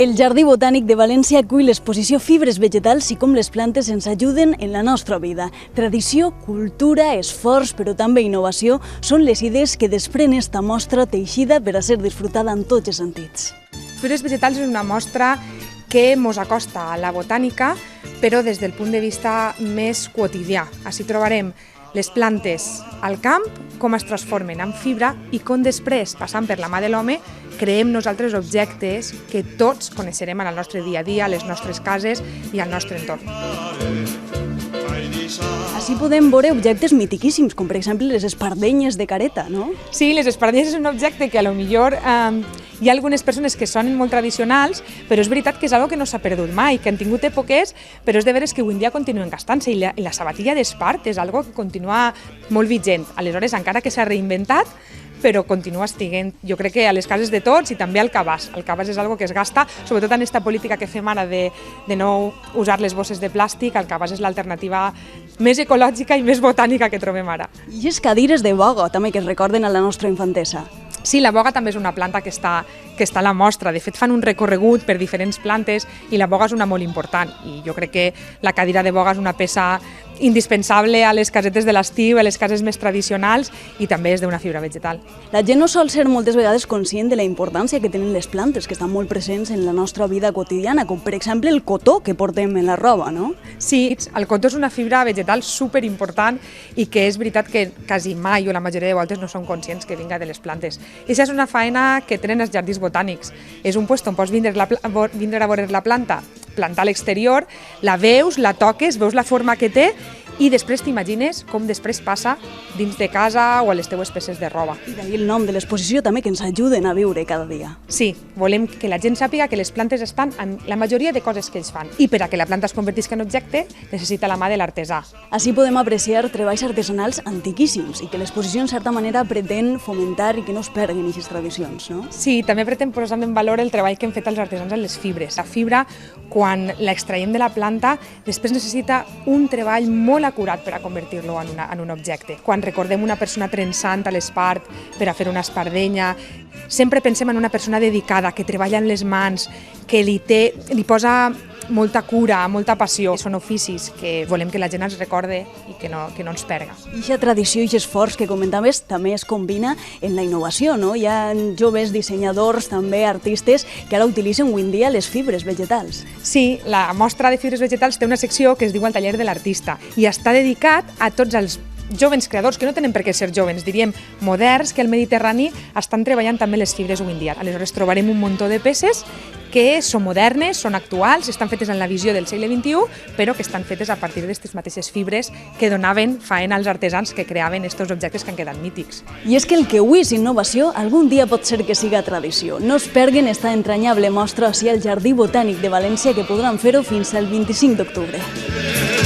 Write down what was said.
El Jardí Botànic de València acull l'exposició Fibres vegetals i com les plantes ens ajuden en la nostra vida. Tradició, cultura, esforç, però també innovació són les idees que desprèn esta mostra teixida per a ser disfrutada en tots els sentits. Fibres vegetals és una mostra que ens acosta a la botànica, però des del punt de vista més quotidià. Així trobarem les plantes al camp, com es transformen en fibra i com després, passant per la mà de l'home, creem nosaltres objectes que tots coneixerem en el nostre dia a dia, a les nostres cases i al nostre entorn. Així podem veure objectes mitiquíssims, com per exemple les espardenyes de careta, no? Sí, les espardenyes és un objecte que potser hi ha algunes persones que sonen molt tradicionals, però és veritat que és una cosa que no s'ha perdut mai, que han tingut èpoques, però és de veres que avui en dia continuen gastant-se, i la sabatilla d'espart és una cosa que continua molt vigent. Aleshores, encara que s'ha reinventat, però continua estiguent, jo crec que a les cases de tots i també al cabàs. El cabàs és una cosa que es gasta, sobretot en aquesta política que fem ara de no usar les bosses de plàstic. El cabàs és l'alternativa més ecològica i més botànica que trobem ara. I les cadires de boga, també, que es recorden a la nostra infantesa. Sí, la boga també és una planta que està a la mostra. De fet, fan un recorregut per diferents plantes i la boga és una molt important. I jo crec que la cadira de boga és una peça indispensable a les casetes de l'estiu, a les cases més tradicionals, i també és d'una fibra vegetal. La gent no sol ser moltes vegades conscient de la importància que tenen les plantes, que estan molt presents en la nostra vida quotidiana, com per exemple el cotó que portem en la roba, no? Sí, el cotó és una fibra vegetal superimportant i que és veritat que quasi mai o la majoria de voltes no són conscients que vinga de les plantes. I això és una feina que tenen els jardins botànics. És un lloc on pots vindre a veure la planta, plantar a l'exterior, la veus, la toques, veus la forma que té i després t'imagines com després passa dins de casa o a les teues peces de roba. I d'ahir el nom de l'exposició també, que ens ajuden a viure cada dia. Sí, volem que la gent sàpiga que les plantes estan en la majoria de coses que ells fan, i per a que la planta es convertisca en objecte necessita la mà de l'artesà. Així podem apreciar treballs artesanals antiquíssims i que l'exposició en certa manera pretén fomentar i que no es perguin aquestes tradicions, no? Sí, també pretén posar en valor el treball que han fet els artesans en les fibres. La fibra, quan l'extraiem de la planta, després necessita un treball molt acurat per a convertir-lo en un objecte. Quan recordem una persona trensant a l'espart per a fer una espardenya, sempre pensem en una persona dedicada, que treballa amb les mans, que li posa molta cura, molta passió. Són oficis que volem que la gent els recorde i que no ens perga. I aquesta tradició i aquest esforç que comentaves també es combina en la innovació, no? Hi ha joves dissenyadors, també artistes, que ara utilitzen avui en dia les fibres vegetals. Sí, la mostra de fibres vegetals té una secció que es diu el taller de l'artista i està dedicat a tots els jovens creadors, que no tenen per què ser jovens, diríem moderns, que al Mediterrani estan treballant també les fibres avui en dia. Aleshores trobarem un muntó de peces que són modernes, són actuals, estan fetes en la visió del segle XXI, però que estan fetes a partir d'aquestes mateixes fibres que donaven faena als artesans que creaven aquests objectes que han quedat mítics. I és que el que avui és innovació, algun dia pot ser que siga tradició. No es perguen esta entranyable mostra així al Jardí Botànic de València, que podran fer-ho fins al 25 d'octubre.